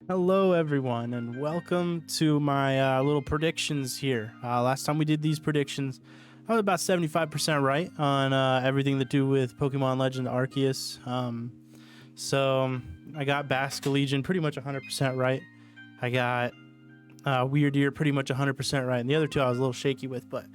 Hello, everyone, and welcome to my little predictions here. Last time we did these predictions, I was about 75% right on everything to do with Pokemon Legend Arceus. So I got Basque Legion pretty much 100% right. I got Weird Ear pretty much 100% right, and the other two I was a little shaky with. But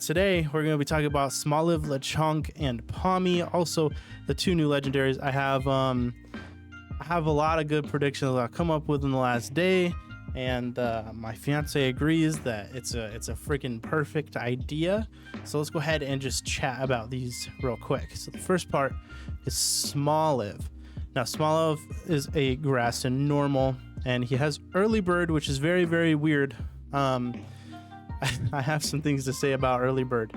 today we're going to be talking about Smoliv, Lechonk, and Pawmi. Also, the two new legendaries. I have a lot of good predictions that I've come up with in the last day, and my fiance agrees that it's a freaking perfect idea. So let's go ahead and just chat about these real quick. So the first part is Smoliv. Now Smoliv is a grass and normal, and he has early bird, which is very, very weird. I have some things to say about early bird.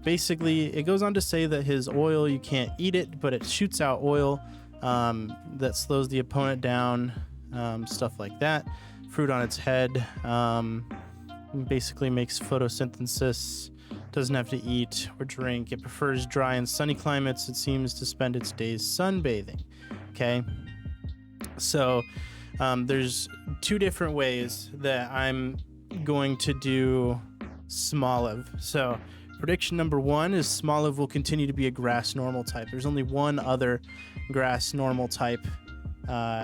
Basically, it goes on to say that his oil, you can't eat it, but it shoots out oil that slows the opponent down, stuff like that. Fruit on its head, basically makes photosynthesis, doesn't have to eat or drink. It prefers dry and sunny climates. It seems to spend its days sunbathing. Okay, so there's two different ways that I'm going to do Smoliv. So prediction number one is Smoliv will continue to be a grass normal type. There's only one other grass normal type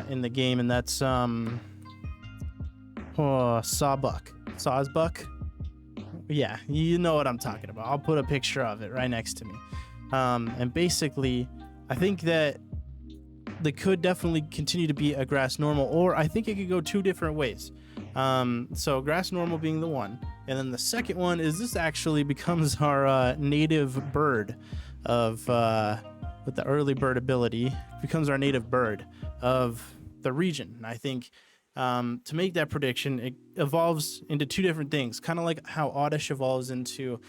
in the game, and that's Sawsbuck. Yeah, you know what I'm talking about. I'll put a picture of it right next to me. And basically, I think that they could definitely continue to be a grass normal, or I think it could go two different ways. So grass normal being the one, and then the second one is this actually becomes our native bird of with the early bird ability, becomes our native bird of the region. And I think to make that prediction, it evolves into two different things, kind of like how Oddish evolves into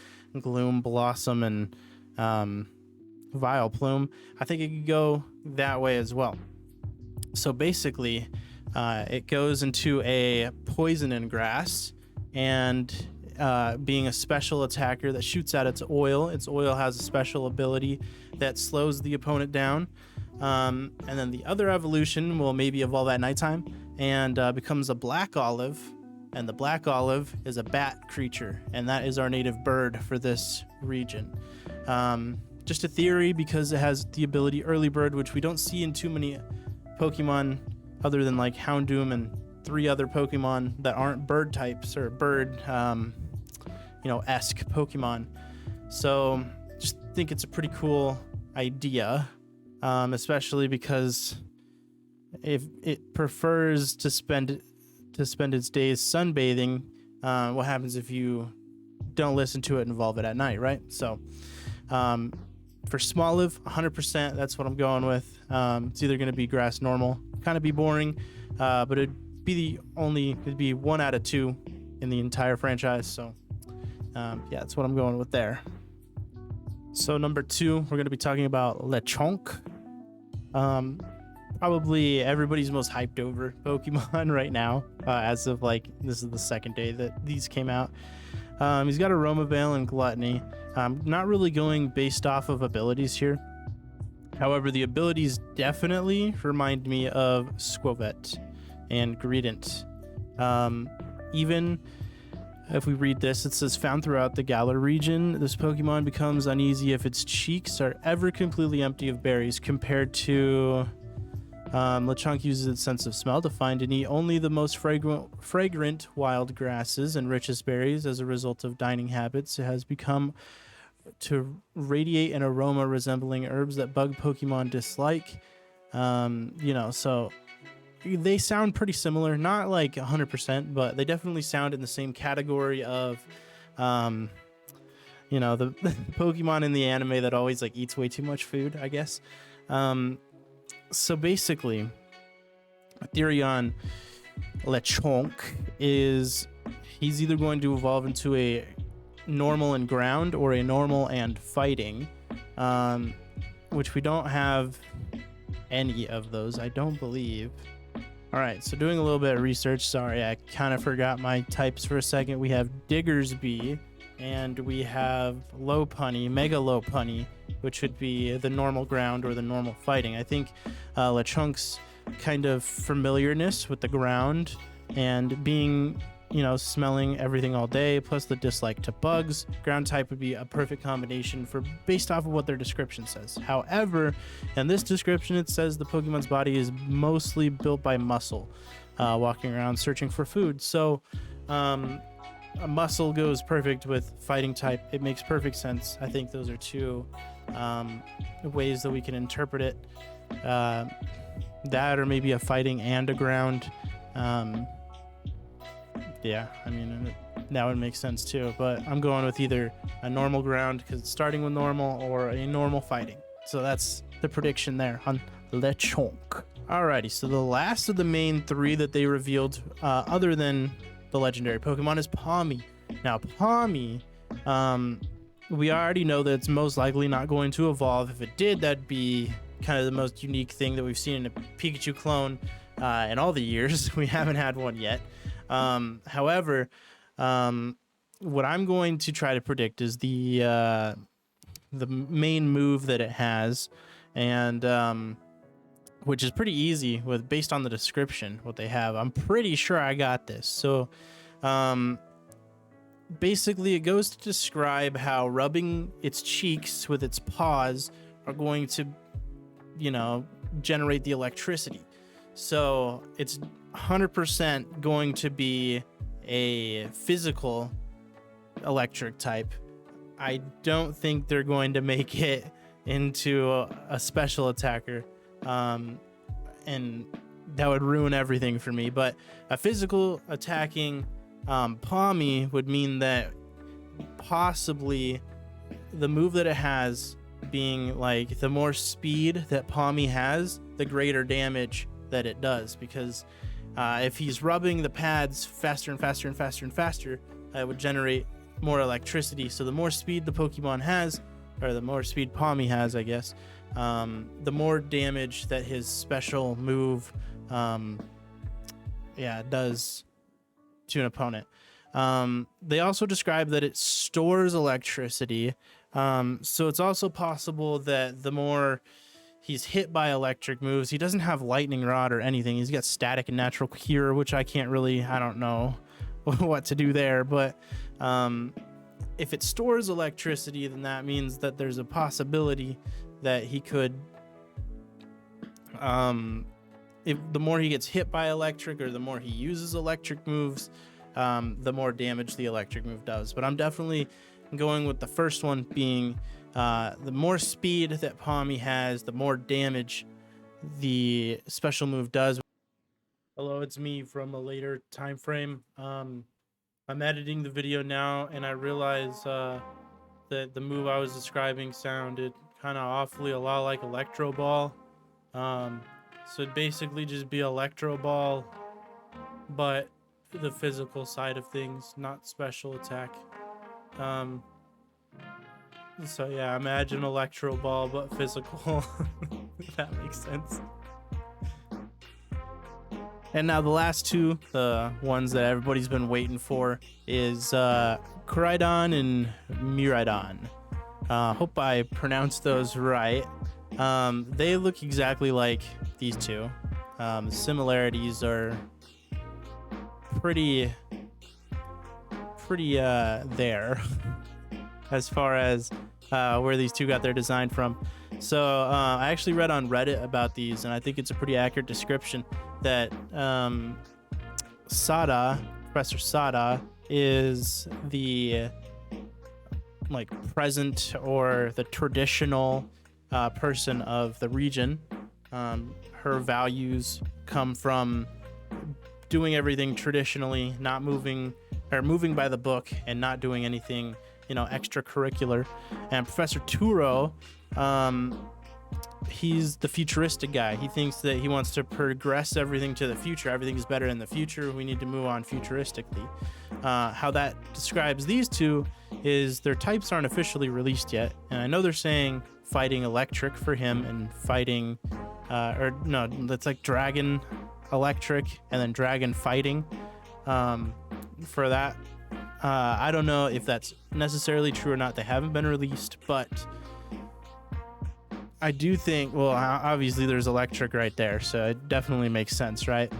Gloom, Blossom, and Vileplume. I think it could go that way as well. So basically, it goes into a poison and grass, and being a special attacker that shoots out its oil. Its oil has a special ability that slows the opponent down. And then the other evolution will maybe evolve at nighttime and becomes a black olive. And the black olive is a bat creature, and that is our native bird for this region. Just a theory, because it has the ability early bird, which we don't see in too many Pokemon other than like Houndoom and three other Pokemon that aren't bird types or bird esque Pokemon. So just think it's a pretty cool idea, especially because if it prefers to spend its days sunbathing, what happens if you don't listen to it and evolve it at night, right? So for Smoliv, 100%, that's what I'm going with. It's either going to be grass normal, kind of be boring, but it'd be one out of two in the entire franchise. So yeah, that's what I'm going with there. So number two, we're going to be talking about Lechonk. Probably everybody's most hyped over Pokemon right now, as of this is the second day that these came out. He's got Aroma Veil and Gluttony. Not really going based off of abilities here. However, the abilities definitely remind me of Squovet and Greedent. Even if we read this, it says, found throughout the Galar region, this Pokemon becomes uneasy if its cheeks are ever completely empty of berries, compared to Lechonk uses its sense of smell to find and eat only the most fragrant wild grasses and richest berries. As a result of dining habits, it has become to radiate an aroma resembling herbs that bug Pokemon dislike. So they sound pretty similar, not like 100%, but they definitely sound in the same category of the Pokemon in the anime that always eats way too much food, I guess. So basically, a theory on Lechonk is he's either going to evolve into a normal and ground or a normal and fighting, which we don't have any of those, I don't believe. All right, so doing a little bit of research. Sorry, I kind of forgot my types for a second. We have Diggersby, and we have Lopunny, Mega Lopunny, which would be the normal ground or the normal fighting. I think Lechonk's kind of familiarness with the ground and being, smelling everything all day, plus the dislike to bugs. Ground type would be a perfect combination for based off of what their description says. However, in this description, it says the Pokemon's body is mostly built by muscle, walking around searching for food. So a muscle goes perfect with fighting type. It makes perfect sense. I think those are two ways that we can interpret it. That or maybe a fighting and a ground. Yeah, I mean, that would make sense too, but I'm going with either a normal ground because it's starting with normal, or a normal fighting. So that's the prediction there on Lechonk. Alrighty, so the last of the main three that they revealed, other than the legendary Pokemon, is Pawmi. Now, Pawmi, we already know that it's most likely not going to evolve. If it did, that'd be kind of the most unique thing that we've seen in a Pikachu clone in all the years. We haven't had one yet. However, what I'm going to try to predict is the main move that it has, and which is pretty easy based on the description what they have. I'm pretty sure I got this. So basically it goes to describe how rubbing its cheeks with its paws are going to, generate the electricity. So it's 100% going to be a physical electric type. I don't think they're going to make it into a special attacker, and that would ruin everything for me. But a physical attacking Pawmi would mean that possibly the move that it has being like the more speed that Pawmi has, the greater damage that it does, because if he's rubbing the pads faster and faster and faster and faster, it would generate more electricity. So the more speed the Pokemon has, or the more speed Pawmi has, I guess, the more damage that his special move does to an opponent. They also describe that it stores electricity, so it's also possible that the more he's hit by electric moves, he doesn't have lightning rod or anything. He's got static and natural cure, which I don't know what to do there. But if it stores electricity, then that means that there's a possibility that he could, if the more he gets hit by electric, or the more he uses electric moves, the more damage the electric move does. But I'm definitely going with the first one, being the more speed that Pawmi has, the more damage the special move does. Hello, it's me from a later time frame. I'm editing the video now, and I realize that the move I was describing sounded kind of awfully a lot like Electro Ball. So it'd basically just be Electro Ball, but the physical side of things, not special attack. So yeah, imagine Electro Ball but physical. If that makes sense. And now the last two, the ones that everybody's been waiting for, is Koraidon and Miraidon. Hope I pronounced those right. They look exactly like these two. The similarities are pretty there as far as where these two got their design from. So I actually read on Reddit about these, and I think it's a pretty accurate description that Professor Sada is the present or the traditional person of the region. Her values come from doing everything traditionally, not moving by the book, and not doing anything extracurricular. And Professor Turo, he's the futuristic guy. He thinks that he wants to progress everything to the future. Everything is better in the future. We need to move on futuristically. How that describes these two is their types aren't officially released yet. And I know they're saying fighting electric for him, and fighting, that's like dragon electric, and then dragon fighting for that. I don't know if that's necessarily true or not. They haven't been released, but I do think, well, obviously there's electric right there, so it definitely makes sense, right?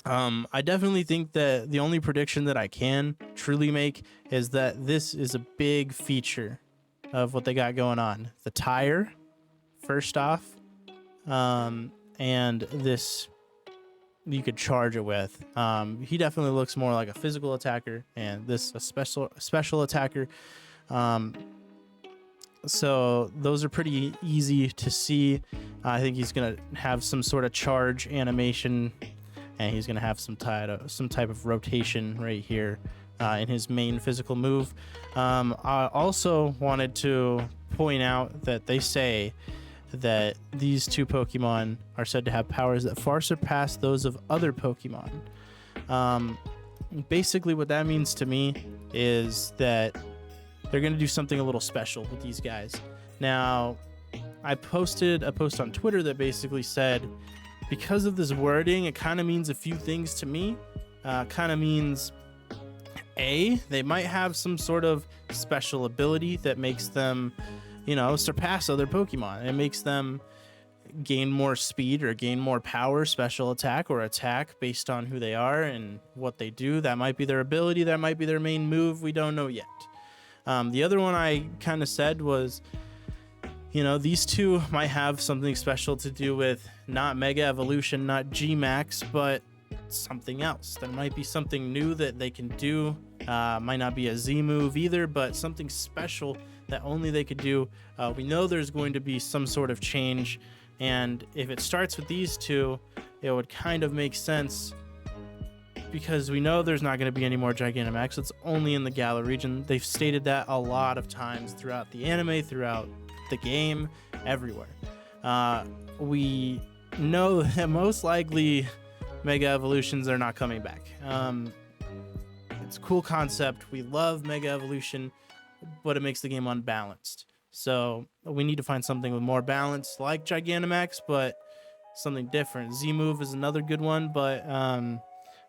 I definitely think that the only prediction that I can truly make is that this is a big feature of what they got going on. The tire, first off, and this you could charge it with. He definitely looks more like a physical attacker, and this a special attacker. So those are pretty easy to see. I think he's gonna have some sort of charge animation, and he's gonna have some type of rotation right here in his main physical move. I also wanted to point out that they say that these two Pokemon are said to have powers that far surpass those of other Pokemon. Basically, what that means to me is that they're going to do something a little special with these guys. Now, I posted a post on Twitter that basically said, because of this wording, it kind of means a few things to me. Kind of means, A, they might have some sort of special ability that makes them, surpass other Pokemon. It makes them gain more speed or gain more power, special attack or attack based on who they are and what they do. That might be their ability. That might be their main move. We don't know yet. The other one I kind of said was, these two might have something special to do with not Mega Evolution, not G-Max, but something else. There might be something new that they can do. Might not be a Z move either, but something special that only they could do. We know there's going to be some sort of change, and if it starts with these two, it would kind of make sense, because we know there's not going to be any more Gigantamax. It's only in the Galar region. They've stated that a lot of times throughout the anime, throughout the game, everywhere. We know that most likely Mega Evolutions are not coming back. It's a cool concept. We love Mega Evolution, but it makes the game unbalanced. So we need to find something with more balance, like Gigantamax, but something different. Z-Move is another good one, but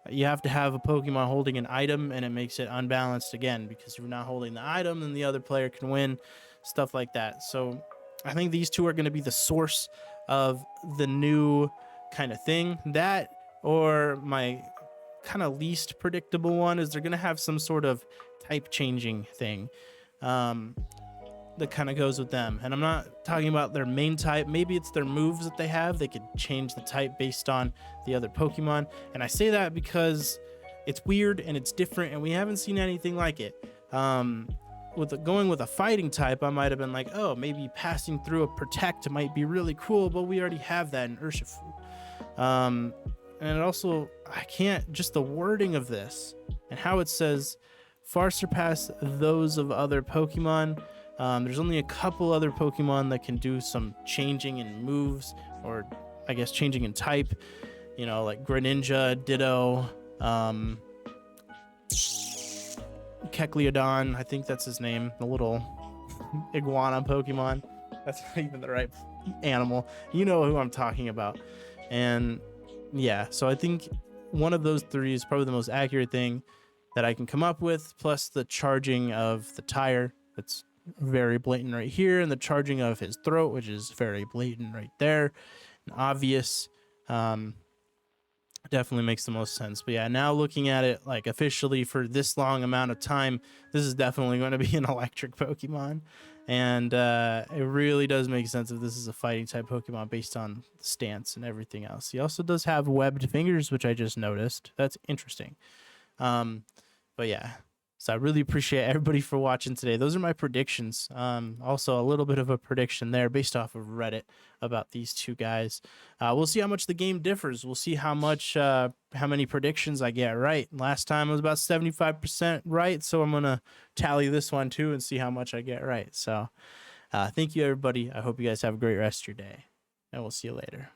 you have to have a Pokemon holding an item, and it makes it unbalanced again, because if you're not holding the item, then the other player can win, stuff like that. So I think these two are going to be the source of the new kind of thing. That, or my kind of least predictable one, is they're going to have some sort of type changing thing that kind of goes with them. And I'm not talking about their main type. Maybe it's their moves that they have. They could change the type based on the other Pokemon. And I say that because it's weird and it's different, and we haven't seen anything like it. Going with a fighting type, I might have been like, oh, maybe passing through a Protect might be really cool, but we already have that in Urshifu. And it also, just the wording of this and how it says far surpass those of other Pokemon. There's only a couple other Pokemon that can do some changing in moves, or I guess changing in type, like Greninja, Ditto, Kecleodon, I think that's his name, the little iguana Pokemon. That's not even the right animal. You know who I'm talking about. And yeah, so I think one of those three is probably the most accurate thing that I can come up with, plus the charging of the tire. That's very blatant right here, and the charging of his throat, which is very blatant right there and obvious. Definitely makes the most sense. But yeah, now looking at it like officially for this long amount of time, this is definitely going to be an electric Pokemon, and it really does make sense if this is a fighting type Pokemon based on the stance and everything else. He also does have webbed fingers, which I just noticed. That's interesting. But yeah, so I really appreciate everybody for watching today. Those are my predictions. Also, a little bit of a prediction there based off of Reddit about these two guys. We'll see how much the game differs. We'll see how many predictions I get right. Last time I was about 75% right, so I'm going to tally this one too and see how much I get right. So thank you, everybody. I hope you guys have a great rest of your day, and we'll see you later.